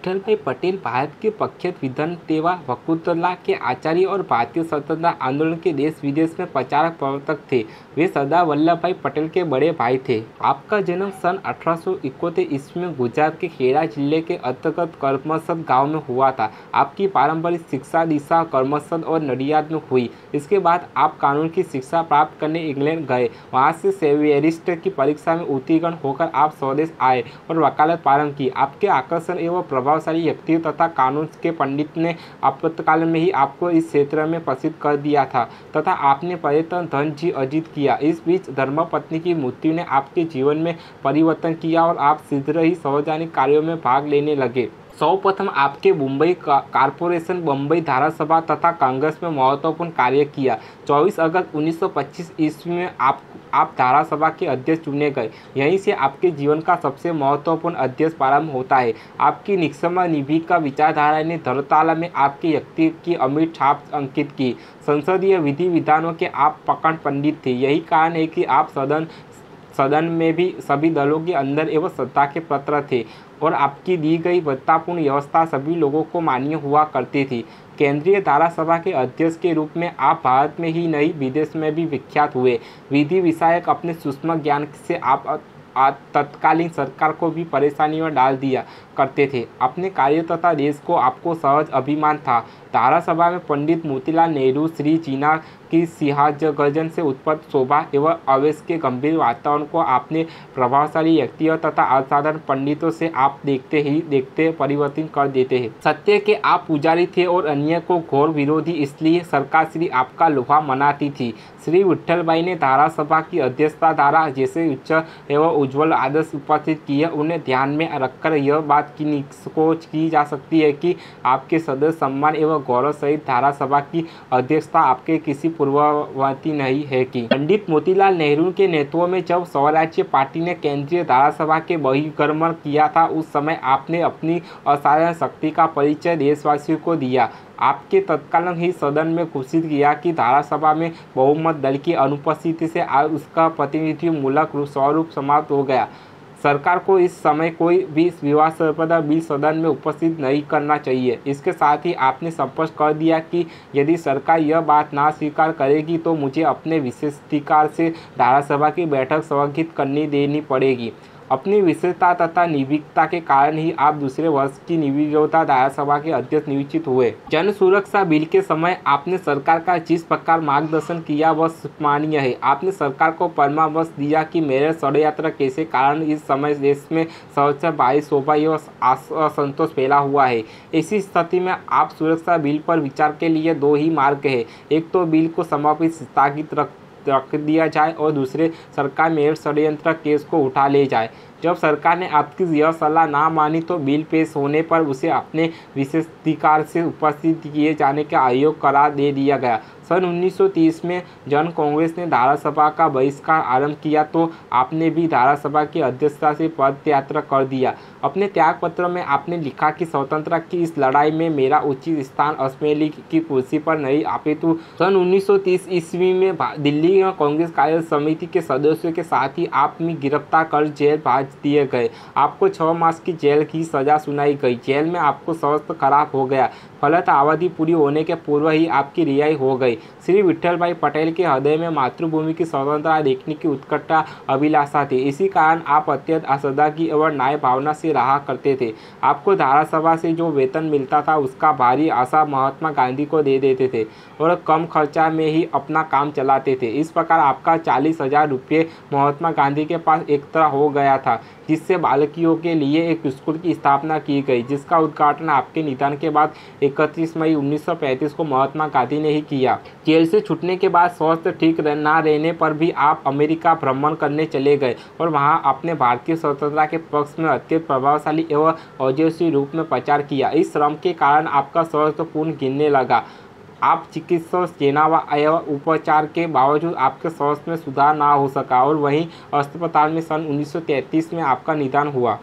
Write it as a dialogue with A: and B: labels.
A: विठ्ठलभाई पटेल भारत के प्रख्यात विद्वान वक्तृत्वला के आचार्य और भारतीय स्वतंत्रता आंदोलन के देश विदेश में प्रचारक प्रवर्तक थे। वे सरदार वल्लभ भाई पटेल के बड़े भाई थे। आपका जन्म सन 1871 ईस्वी में गुजरात के खेड़ा जिले के अंतर्गत करमसद गांव में हुआ था। आपकी पारंपरिक शिक्षा दीक्षा करमसद और नडियाद में हुई। इसके बाद आप कानून की शिक्षा प्राप्त करने इंग्लैंड गए। वहाँ से सेवियरिस्ट की परीक्षा में उत्तीर्ण होकर आप स्वदेश आए और वकालत प्रारंभ की। आपके आकर्षण एवं प्रभावशाली व्यक्तित्व तथा कानून के पंडित ने आपातकाल में ही आपको इस क्षेत्र में प्रसिद्ध कर दिया था तथा आपने पर्यटन धन जी अर्जित किया। इस बीच धर्मपत्नी की मृत्यु ने आपके जीवन में परिवर्तन किया और आप शीघ्र ही सार्वजनिक कार्यों में भाग लेने लगे। सर्वप्रथम आपके मुंबई कॉरपोरेशन, बम्बई धारासभा तथा कांग्रेस में महत्वपूर्ण कार्य किया। 24 अगस्त 1925 ईस्वी में आप धारासभा के अध्यक्ष चुने गए। यहीं से आपके जीवन का सबसे महत्वपूर्ण अध्यक्ष प्रारंभ होता है। आपकी निष्कर्म निर्भीक विचारधारा ने धर्मशाला में आपके व्यक्तित्व की अमिट छाप अंकित की। संसदीय विधि विधानों के आप प्रखर पंडित थे। यही कारण है कि आप सदन में भी सभी दलों के अंदर एवं सत्ता के पात्र थे और आपकी दी गई वक्तृत्वपूर्ण व्यवस्था सभी लोगों को मान्य हुआ करती थी। केंद्रीय धारासभा के अध्यक्ष के रूप में आप भारत में ही नहीं विदेश में भी विख्यात हुए। विधि विषयक अपने सूक्ष्म ज्ञान से आप तत्कालीन सरकार को भी परेशानी में डाल दिया करते थे। अपने कार्य तथा देश को आपको सहज अभिमान था। धारासभा में पंडित मोतीलाल नेहरू, श्री जिन्ना की सिंहासगर्जन से उत्पन्न शोभा एवं आवेश के गंभीर वातावरण को आपने प्रभावशाली व्यक्तियों तथा असाधारण पंडितों से आप देखते ही देखते परिवर्तित कर देते हैं। सत्य के आप पुजारी थे और अन्य को घोर विरोधी, इसलिए सरकार श्री आपका लोहा मनाती थी। श्री विठ्ठलभाई ने धारासभा की अध्यक्षता धारा जैसे उच्च एवं उज्ज्वल आदर्श उपस्थित किए। उन्हें ध्यान में रखकर यह बात की निष्कोच की जा सकती है कि आपके सदस्य सम्मान एवं गौरव सहित धारासभा की अध्यक्षता आपके किसी पूर्ववर्ती नहीं है कि पंडित मोतीलाल नेहरू के नेतृत्व में जब स्वराज्य पार्टी ने केंद्रीय धारासभा के बहिर्गमन किया था, उस समय आपने अपनी असाधारण शक्ति का परिचय देशवासियों को दिया। आपके तत्काल ही सदन में घोषित किया कि धारासभा में बहुमत दल की अनुपस्थिति से आज उसका प्रतिनिधित्व मूलक स्वरूप समाप्त हो गया। सरकार को इस समय कोई भी विवादास्पद बिल सदन में उपस्थित नहीं करना चाहिए। इसके साथ ही आपने स्पष्ट कर दिया कि यदि सरकार यह बात ना स्वीकार करेगी तो मुझे अपने विशेषाधिकार से धारासभा की बैठक स्थगित करनी देनी पड़ेगी। अपनी विशेषता तथा निर्भीकता के कारण ही आप दूसरे वर्ष की निर्विरोध धारासभा के अध्यक्ष नियुक्त हुए। जन सुरक्षा बिल के समय आपने सरकार का जिस प्रकार मार्गदर्शन किया वह सम्मानीय है। आपने सरकार को परामर्श दिया कि मेरे षड्यंत्र कैसे कारण इस समय देश में सर्वोच्च भारी शोभा एवं असंतोष फैला हुआ है। ऐसी स्थिति में आप सुरक्षा बिल पर विचार के लिए दो ही मार्ग है। एक तो बिल को समाप्त स्थगित रख दिया जाए और दूसरे सरकार मेरे षड्यंत्र केस को उठा ले जाए। जब सरकार ने आपकी यह सलाह ना मानी तो बिल पेश होने पर उसे अपने विशेषाधिकार से उपस्थित किए जाने का आयोग करार दे दिया गया। सन 1930 में जन कांग्रेस ने धारासभा का बहिष्कार आरंभ किया तो आपने भी धारासभा की अध्यक्षता से पदत्याग कर दिया। अपने त्याग पत्र में आपने लिखा कि स्वतंत्रता की इस लड़ाई में मेरा उचित स्थान असेंबली की कुर्सी पर नहीं अपितु सन 1930 ईस्वी में दिल्ली कांग्रेस कार्य समिति के सदस्यों के साथ ही आप में गिरफ्तार कर जेल भेज दिए गए। आपको 6 मास की जेल की सजा सुनाई गई। जेल में आपको स्वास्थ्य खराब हो गया। फलत अवधि पूरी होने के पूर्व ही आपकी रिहाई हो गई। श्री विठ्ठलभाई पटेल के हृदय में मातृभूमि की स्वतंत्रता देखने की उत्कट अभिलाषा थी। इसी कारण आप अत्यंत असदागी एवं न्याय भावना से रहा करते थे। आपको धारासभा से जो वेतन मिलता था उसका भारी आशा महात्मा गांधी को दे देते थे और कम खर्चा में ही अपना काम चलाते थे। इस प्रकार आपका 40,000 रुपये महात्मा गांधी के पास एकत्र हो गया था, जिससे बालकियों के लिए एक स्कूल की स्थापना की गई, जिसका उद्घाटन आपके निधन के बाद 31 मई 1935 को महात्मा गांधी ने ही किया। जेल से छूटने के बाद स्वास्थ्य ठीक ना रहने पर भी आप अमेरिका भ्रमण करने चले गए और वहां आपने भारतीय स्वतंत्रता के पक्ष में अत्यंत प्रभावशाली एवं ओजस्वी रूप में प्रचार किया। इस श्रम के कारण आपका स्वास्थ्य पूर्ण गिरने लगा। आप चिकित्सा सेना एवं उपचार के बावजूद आपके स्वास्थ्य में सुधार ना हो सका और वहीं अस्पताल में सन 1933 में आपका निधन हुआ।